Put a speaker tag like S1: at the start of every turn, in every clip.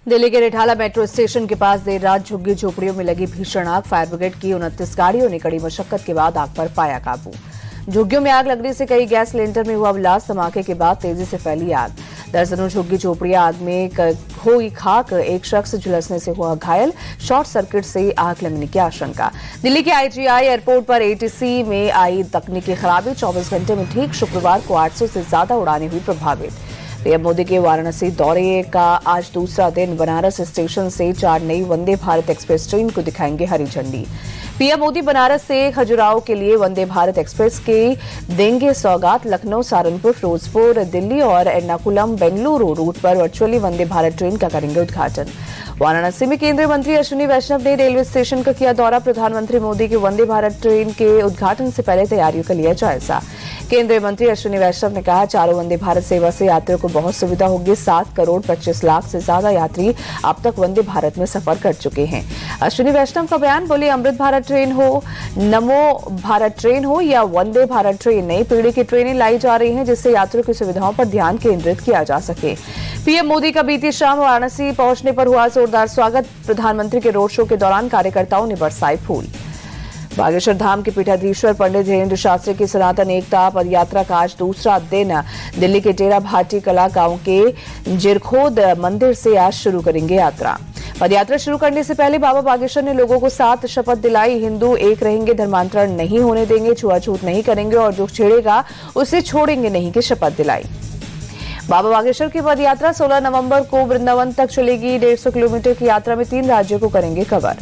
S1: दिल्ली के Rithala metro station के पास देर रात झुग्गी झोपड़ियों में लगी भीषण आग। फायर ब्रिगेड की 29 गाड़ियों ने कड़ी मशक्कत के बाद आग पर पाया काबू। झुग्गियों में आग लगने से कई गैस सिलेंडर में हुआ ब्लास्ट। धमाके के बाद तेजी से फैली आग। दर्जनों झुग्गी झोपड़ियां आग में हुई खाक। एक शख्स झुलसने से हुआ घायल। शॉर्ट सर्किट से आग लगने की आशंका। दिल्ली के आईजीआई एयरपोर्ट पर एटीसी में आई तकनीकी खराबी। 24 घंटे में ठीक शुक्रवार को 800 से ज्यादा उड़ानें हुई प्रभावित। पीएम मोदी के वाराणसी दौरे का आज दूसरा दिन। बनारस स्टेशन से 4 नई वंदे भारत एक्सप्रेस ट्रेन को दिखाएंगे हरी झंडी। पीएम मोदी बनारस से खजुराहो के लिए वंदे भारत एक्सप्रेस के देंगे सौगात। लखनऊ, सहारनपुर, फिरोजपुर, दिल्ली और एर्नाकुलम बेंगलुरु रूट पर वर्चुअली वंदे भारत ट्रेन का करेंगे उद्घाटन। वाराणसी में केंद्रीय मंत्री अश्विनी वैष्णव ने रेलवे स्टेशन का किया दौरा। प्रधानमंत्री मोदी की वंदे भारत ट्रेन के उद्घाटन से पहले तैयारियों का लिया जायजा। केंद्रीय मंत्री अश्विनी वैष्णव ने कहा, चारों वंदे भारत सेवा से यात्रियों को बहुत सुविधा होगी। 7 करोड़ 25 लाख से ज्यादा यात्री अब तक वंदे भारत में सफर कर चुके हैं। अश्विनी वैष्णव का बयान, बोले अमृत भारत ट्रेन हो, नमो भारत ट्रेन हो या वंदे भारत ट्रेन, नई पीढ़ी की ट्रेनें लाई जा रही हैं जिससे यात्रियों की सुविधाओं पर ध्यान केंद्रित किया जा सके। पीएम मोदी का बीती शाम वाराणसी पहुंचने पर हुआ जोरदार स्वागत। प्रधानमंत्री के रोड शो के दौरान कार्यकर्ताओं ने बरसाए फूल। बागेश्वर धाम के पीठाधीश्वर पंडित धीरेन्द्र शास्त्री की सनातन एकता पदयात्रा का आज दूसरा दिन। दिल्ली के टेरा भाटी कला गांव के जिरखोद मंदिर से आज शुरू करेंगे यात्रा। पदयात्रा शुरू करने से पहले बाबा बागेश्वर ने लोगों को 7 शपथ दिलाई। हिंदू एक रहेंगे, धर्मांतरण नहीं होने देंगे, छुआछूत नहीं करेंगे और जो छेड़ेगा उसे छोड़ेंगे नहीं की शपथ दिलाई। बाबा बागेश्वर की पदयात्रा 16 नवंबर को वृंदावन तक चलेगी। 150 किलोमीटर की यात्रा में 3 राज्यों को करेंगे कवर।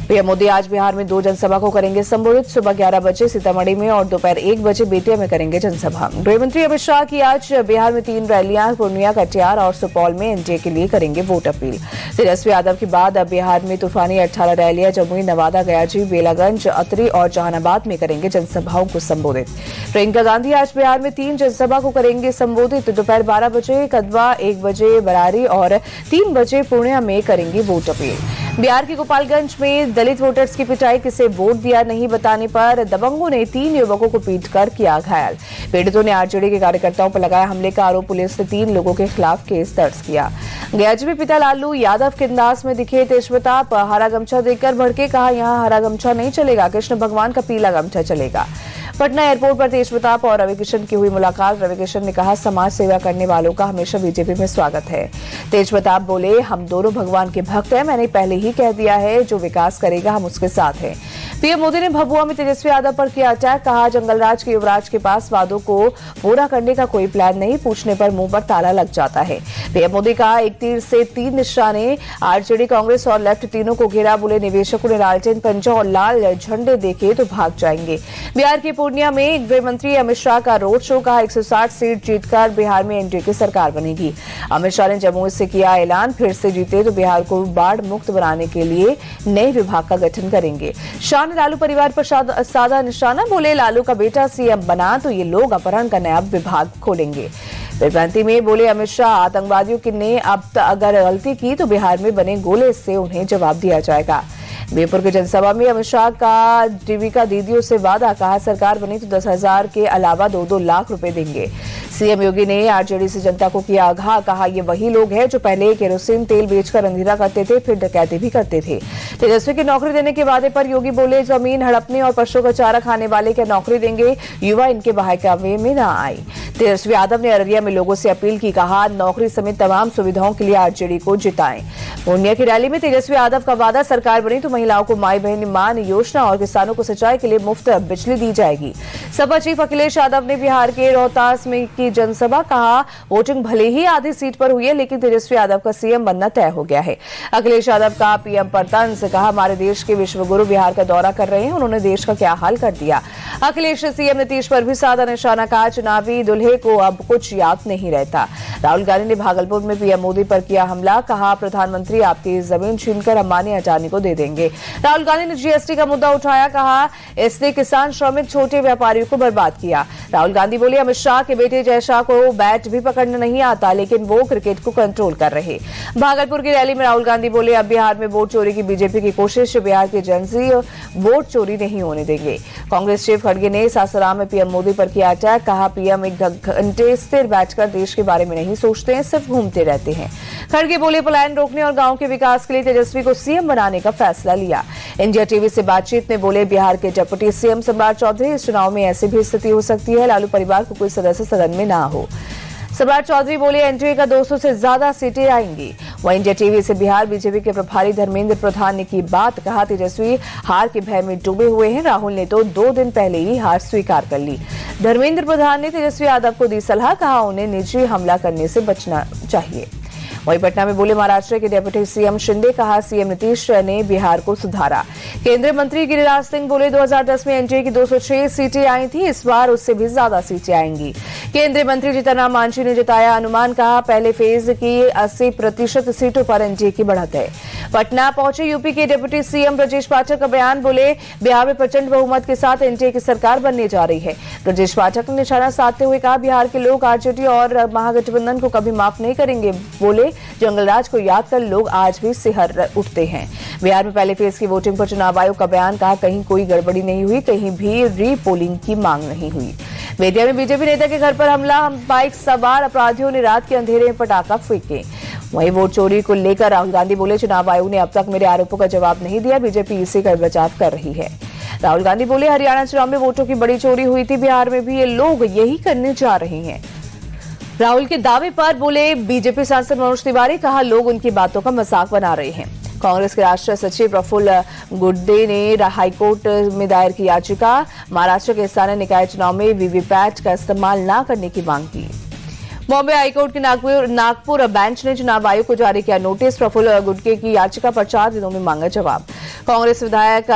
S1: पीएम मोदी आज बिहार में 2 जनसभा को करेंगे संबोधित। सुबह 11 बजे सीतामढ़ी में और दोपहर 1 बजे बेतिया में करेंगे जनसभा। गृहमंत्री अमित शाह की आज बिहार में 3 रैलियां। पूर्णिया, कटिहार और सुपौल में एनडीए के लिए करेंगे वोट अपील। तेजस्वी यादव के बाद अब बिहार में तूफानी 18 रैलियां। जमुई, नवादा, गयाजी, बेलागंज, अतरी और जहानाबाद में करेंगे जनसभाओं को संबोधित। प्रियंका गांधी आज बिहार में 3 जनसभा को करेंगे संबोधित। दोपहर 12 बजे कदवा, 1 बजे बरारी और 3 बजे पूर्णिया में करेंगे वोट अपील। बिहार के गोपालगंज में दलित वोटर्स की पिटाई। किसे वोट दिया नहीं बताने पर दबंगों ने 3 युवकों को पीटकर किया घायल। पीड़ितों ने आरजेडी के कार्यकर्ताओं पर लगाया हमले का आरोप। पुलिस ने 3 लोगों के खिलाफ केस दर्ज किया। गयाजी में पिता लालू यादव के अंदाज में दिखे तेजप्रताप। हरा गमछा देकर भड़के, कहा यहां हरा गमछा नहीं चलेगा, कृष्ण भगवान का पीला गमछा चलेगा। पटना एयरपोर्ट पर तेजप्रताप और रविकिशन की हुई मुलाकात। रविकिशन ने कहा, समाज सेवा करने वालों का हमेशा बीजेपी में स्वागत है। तेजप्रताप बोले, हम दोनों भगवान के भक्त हैं। मैंने पहले ही कह दिया है, जो विकास करेगा हम उसके साथ हैं। पीएम मोदी ने भभुआ में तेजस्वी यादव पर किया अटैक। कहा, जंगलराज के युवराज के पास वादों को पूरा करने का कोई प्लान नहीं। पूछने पर मुंह पर ताला लग जाता है। पीएम मोदी कहा, एक तीर से 3 निशाने। आरजेडी, कांग्रेस और लेफ्ट तीनों को घेरा। बोले, निवेशकों ने लालटेन पंजा और लाल झंडे देखे तो भाग जाएंगे। बिहार के पूर्णिया में गृह मंत्री अमित शाह का रोड शो। कहा, 160 सीट जीतकर बिहार में एनडीए की सरकार बनेगी। अमित शाह ने जमुई से किया ऐलान, फिर से जीते तो बिहार को बाढ़ मुक्त बनाने के लिए नए विभाग का गठन करेंगे। शाह ने लालू परिवार पर साधा निशाना। बोले, लालू का बेटा सीएम बना तो ये लोग अपहरण का नया विभाग खोलेंगे। विभ्रांति में बोले अमित शाह, आतंकवादियों ने अब अगर गलती की तो बिहार में बने गोले से उन्हें जवाब दिया जाएगा। बीरपुर की जनसभा में अमित शाह का जीविका दीदियों से वादा। कहा, सरकार बनी तो 10,000 के अलावा 2-2 लाख रुपए देंगे। सीएम योगी ने आरजेडी से जनता को किया आगाह। कहा, ये वही लोग हैं जो पहले केरोसिन तेल बेचकर अंधेरा करते थे, फिर डकैती भी करते थे। तेजस्वी की नौकरी देने के वादे पर योगी बोले, जमीन हड़पने और पशुओं का चारा खाने वाले को नौकरी देंगे। युवा इनके बहकावे में न आए। तेजस्वी यादव ने अररिया में लोगों से अपील की। कहा, नौकरी समेत तमाम सुविधाओं के लिए आरजेडी को जिताएं। पूर्णिया की रैली में तेजस्वी यादव का वादा, सरकार बनी तो महिलाओं को माई बहन मान योजना और किसानों को सिंचाई के लिए मुफ्त बिजली दी जाएगी। सपा चीफ अखिलेश यादव ने बिहार के रोहतास में की जनसभा। कहा, वोटिंग भले ही आधी सीट पर हुई है लेकिन तेजस्वी यादव का सीएम बनना तय हो गया है। अखिलेश यादव का पीएम पर तंज। कहा, हमारे देश के विश्वगुरु बिहार का दौरा कर रहे हैं, उन्होंने देश का क्या हाल कर दिया। अखिलेश ने सीएम नीतीश पर भी साधा निशाना। कहा, चुनावी दुल्हे को अब कुछ याद नहीं रहता। राहुल गांधी ने भागलपुर में पीएम मोदी पर किया हमला। कहा, प्रधानमंत्री आपकी जमीन छीनकर अंबानी अडानी को दे देंगे। राहुल गांधी ने जीएसटी का मुद्दा उठाया। कहा, इसने किसान, श्रमिक, छोटे व्यापारियों को बर्बाद किया। राहुल गांधी बोले, अमित शाह के बेटे जय शाह को बैट भी पकड़ना नहीं आता, लेकिन वो क्रिकेट को कंट्रोल कर रहे। भागलपुर की रैली में राहुल गांधी बोले, अब बिहार में वोट चोरी की बीजेपी की कोशिश, बिहार के जनजी वोट चोरी नहीं होने देंगे। कांग्रेस चीफ खड़गे ने सासाराम में पीएम मोदी पर किया अटैक, कहा पीएम 1 घंटे स्थिर बैठकर देश के बारे में नहीं सोचते हैं, सिर्फ घूमते रहते हैं। खड़गे बोले, पलायन रोकने और गांव के विकास के लिए तेजस्वी को सीएम बनाने का फैसला लिया। इंडिया टीवी से बातचीत में बोले, बिहार के डिप्टी सीएम सम्राट चौधरी, इस चुनाव में ऐसी भी स्थिति हो सकती है, लालू परिवार को कोई सदस्य सदन में ना हो। सम्राट चौधरी बोले, एनडीए का 200 से ज्यादा सीटें आएंगी। वहीं इंडिया टीवी से बिहार बीजेपी के प्रभारी धर्मेंद्र प्रधान ने की बात, कहा तेजस्वी हार के भय में डूबे हुए हैं, राहुल ने तो 2 दिन पहले ही हार स्वीकार कर ली। धर्मेंद्र प्रधान ने तेजस्वी यादव को दी सलाह, कहा उन्हें निजी हमला करने से बचना चाहिए। वहीं पटना में बोले महाराष्ट्र के डिप्टी सीएम शिंदे, कहा सीएम नीतीश ने बिहार को सुधारा। केंद्रीय मंत्री गिरिराज सिंह बोले, 2010 में एनडीए की 206 सीटें आई थी, इस बार उससे भी ज्यादा सीटें आएंगी। केंद्रीय मंत्री जीतन राम मांझी ने जताया अनुमान, कहा पहले फेज की 80% सीटों पर एनडीए की बढ़त है। पटना पहुंचे यूपी के डिप्टी सीएम ब्रजेश पाठक का बयान, बोले बिहार में प्रचंड बहुमत के साथ एनडीए की सरकार बनने जा रही है। ब्रजेश पाठक ने निशाना साधते हुए कहा, बिहार के लोग आरजेडी और महागठबंधन को कभी माफ नहीं करेंगे। बोले जंगलराज को याद कर लोग आज भी सिहर उठते हैं। बिहार में पहले फेज की वोटिंग पर चुनाव आयोग का बयान, कहा कहीं कोई गड़बड़ी नहीं हुई, कहीं भी रीपोलिंग की मांग नहीं हुई। बेतिया में बीजेपी नेता के घर पर हमला, बाइक सवार अपराधियों ने रात के अंधेरे में पटाखा फेंके। वहीं वोट चोरी को लेकर राहुल गांधी बोले, चुनाव आयोग ने अब तक मेरे आरोपों का जवाब नहीं दिया, बीजेपी इसी का बचाव कर रही है। राहुल गांधी बोले, हरियाणा चुनाव में वोटों की बड़ी चोरी हुई थी, बिहार में भी ये लोग यही करने जा रहे हैं। राहुल के दावे पर बोले बीजेपी सांसद मनोज तिवारी, कहा लोग उनकी बातों का मजाक बना रहे हैं। कांग्रेस के राष्ट्रीय सचिव प्रफुल्ल गुड्डे ने हाईकोर्ट में दायर की याचिका, महाराष्ट्र के स्थानीय निकाय चुनाव में वीवीपैट का इस्तेमाल न करने की मांग की। बॉम्बे हाईकोर्ट के नागपुर बेंच ने चुनाव आयोग को जारी किया नोटिस, प्रफुल्ल गुड्डे की याचिका पर 4 दिनों में मांगा जवाब। कांग्रेस विधायक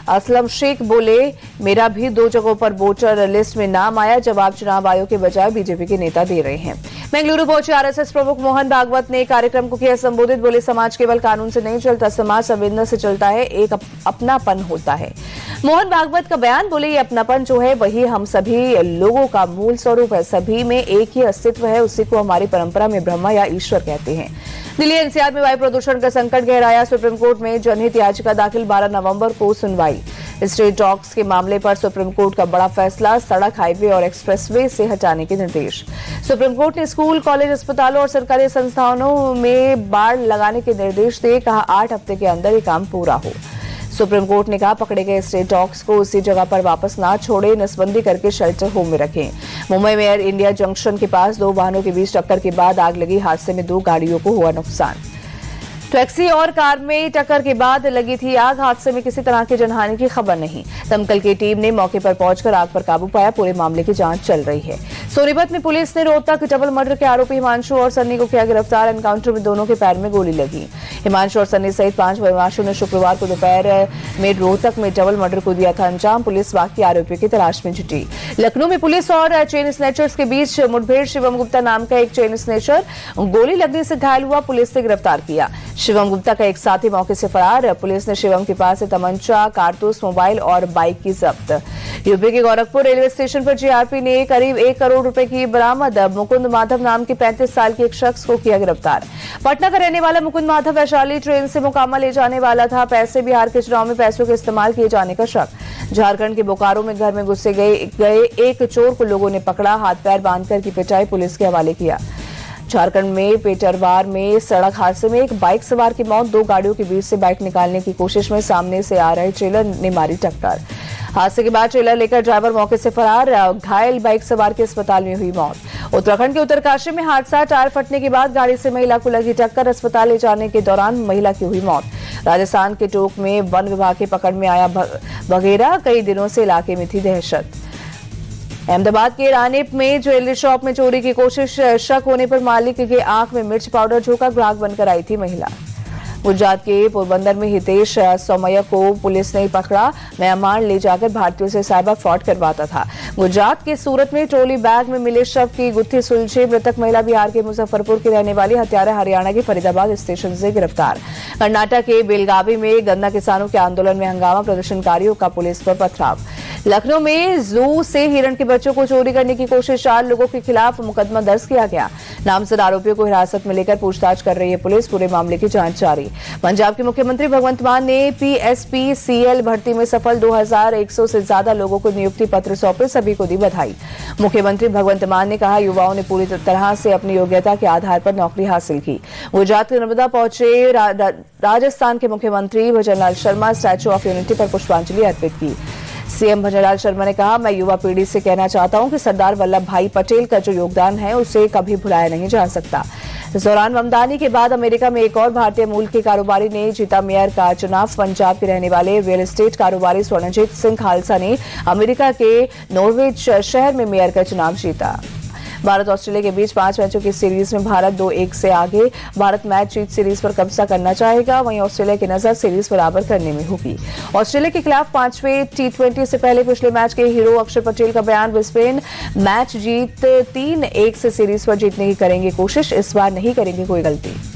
S1: असलम शेख बोले, मेरा भी 2 जगहों पर वोटर लिस्ट में नाम आया, जवाब चुनाव आयोग के बजाय बीजेपी के नेता दे रहे हैं। बेंगलुरु पहुंचे आरएसएस प्रमुख मोहन भागवत ने कार्यक्रम को किया संबोधित, बोले समाज केवल कानून से नहीं चलता, समाज संवेदना से चलता है, एक अपनापन होता है। मोहन भागवत का बयान, बोले ये अपनापन जो है वही हम सभी लोगों का मूल स्वरूप है, सभी में एक ही अस्तित्व है, उसी को हमारी परंपरा में ब्रह्मा या ईश्वर कहते हैं। दिल्ली एनसीआर में वायु प्रदूषण का संकट गहराया, सुप्रीम कोर्ट में जनहित याचिका दाखिल, 12 नवंबर को सुनवाई। स्ट्रीट डॉग्स के मामले पर सुप्रीम कोर्ट का बड़ा फैसला, सड़क हाईवे और एक्सप्रेसवे से हटाने के निर्देश। सुप्रीम कोर्ट ने स्कूल कॉलेज अस्पतालों और सरकारी संस्थानों में बाड़ लगाने के निर्देश दिए, कहा 8 हफ्ते के अंदर ये काम पूरा हो। सुप्रीम कोर्ट ने कहा पकड़े गए स्ट्रीट डॉग्स को उसी जगह पर वापस ना छोड़े, नसबंदी करके शेल्टर होम में रखें। मुंबई में एयर इंडिया जंक्शन के पास 2 वाहनों के बीच टक्कर के बाद आग लगी, हादसे में 2 गाड़ियों को हुआ नुकसान। टैक्सी और कार में टक्कर के बाद लगी थी आग, हादसे में किसी तरह की जनहानि की खबर नहीं। दमकल की टीम ने मौके पर पहुंचकर आग पर काबू पाया, पूरे मामले की जांच चल रही है। सोनीपत में पुलिस ने रोहतक डबल मर्डर के आरोपी हिमांशु और सन्नी को किया गिरफ्तार, एनकाउंटर में दोनों के पैर में गोली लगी। हिमांशु और सन्नी सहित 5 बदमाशों ने शुक्रवार को दोपहर में रोहतक में डबल मर्डर को दिया था अंजाम, पुलिस बाकी आरोपियों की तलाश में जुटी। लखनऊ में पुलिस और चेन स्नैचर्स के बीच मुठभेड़, शिवम गुप्ता नाम का एक चेन स्नैचर गोली लगने से घायल हुआ, पुलिस ने गिरफ्तार किया। शिवम गुप्ता का एक साथी मौके से फरार, पुलिस ने शिवम के पास से तमंचा, कारतूस, मोबाइल और बाइक की जब्त। यूपी के गोरखपुर रेलवे स्टेशन पर जीआरपी ने करीब 1 करोड़ रुपए की बरामद, मुकुंद माधव नाम के 35 साल के एक शख्स को किया गिरफ्तार। पटना का रहने वाला मुकुंद माधव वैशाली ट्रेन से मोकामा ले जाने वाला था, पैसे बिहार के चुनाव में पैसों के इस्तेमाल किए जाने का शक। झारखंड के बोकारो में घर में घुसे गए एक चोर को लोगों ने पकड़ा, हाथ पैर बांधकर की पिटाई, पुलिस के हवाले किया। झारखंड में पेटरवार में सड़क हादसे में एक बाइक सवार की मौत, 2 गाड़ियों के बीच से बाइक निकालने की कोशिश में सामने से आ रहे ट्रेलर ने मारी टक्कर। हादसे के बाद ट्रेलर लेकर ड्राइवर मौके से फरार, घायल बाइक सवार की अस्पताल में हुई मौत। उत्तराखंड के उत्तरकाशी में हादसा, टायर फटने के बाद गाड़ी से महिला को लगी टक्कर, अस्पताल ले जाने के दौरान महिला की हुई मौत। राजस्थान के टोंक में वन विभाग की पकड़ में आया बघेरा, कई दिनों से इलाके में थी दहशत। अहमदाबाद के रानीप में ज्वेलरी शॉप में चोरी की कोशिश, शक होने पर मालिक के आंख में मिर्च पाउडर झोंका, ग्राहक बनकर आई थी महिला। गुजरात के पोरबंदर में हितेश सोमैया को पुलिस ने पकड़ा, म्यांमार ले जाकर भारतीयों से साइबर फ्रॉड करवाता था। गुजरात के सूरत में ट्रॉली बैग में मिले शव की गुत्थी सुलझी, मृतक महिला बिहार के मुजफ्फरपुर की रहने वाली, हत्यारा हरियाणा के फरीदाबाद स्टेशन से गिरफ्तार। कर्नाटक के बेलगावी में गन्ना किसानों के आंदोलन में हंगामा, प्रदर्शनकारियों का पुलिस पर पथराव। लखनऊ में जू से हिरण के बच्चों को चोरी करने की कोशिश 4 लोगों के खिलाफ मुकदमा दर्ज किया गया। नामजद आरोपियों को हिरासत में लेकर पूछताछ कर रही है पुलिस। पूरे मामले की जांच जारी। पंजाब के मुख्यमंत्री भगवंत मान ने PSPCL भर्ती में सफल 2100 से ज्यादा लोगों को नियुक्ति पत्र सौंपे, सभी को दी बधाई। मुख्यमंत्री भगवंत मान ने कहा, युवाओं ने पूरी तरह से अपनी योग्यता के आधार पर नौकरी हासिल की। गुजरात के नर्मदा पहुंचे राजस्थान के मुख्यमंत्री Bhajanlal Sharma statue of unity पर पुष्पांजलि अर्पित की। सीएम भजनलाल शर्मा ने कहा, मैं युवा पीढ़ी से कहना चाहता हूं कि सरदार वल्लभ भाई पटेल का जो योगदान है उसे कभी भुलाया नहीं जा सकता। इस दौरान ममदानी के बाद अमेरिका में एक और भारतीय मूल के कारोबारी ने जीता मेयर का चुनाव। पंजाब के रहने वाले रियल एस्टेट कारोबारी स्वर्णजीत सिंह खालसा ने अमेरिका के नॉर्वेज शहर में मेयर का चुनाव जीता। भारत ऑस्ट्रेलिया के बीच 5 मैचों की सीरीज में भारत 2-1 से आगे। भारत मैच जीत सीरीज पर कब्जा करना चाहेगा, वहीं ऑस्ट्रेलिया की नजर सीरीज बराबर करने में होगी। ऑस्ट्रेलिया के खिलाफ 5वें T20 से पहले पिछले मैच के हीरो अक्षर पटेल का बयान, ब्रिस्बेन मैच जीत 3-1 से सीरीज पर जीतने की करेंगे कोशिश, इस बार नहीं करेंगे कोई गलती।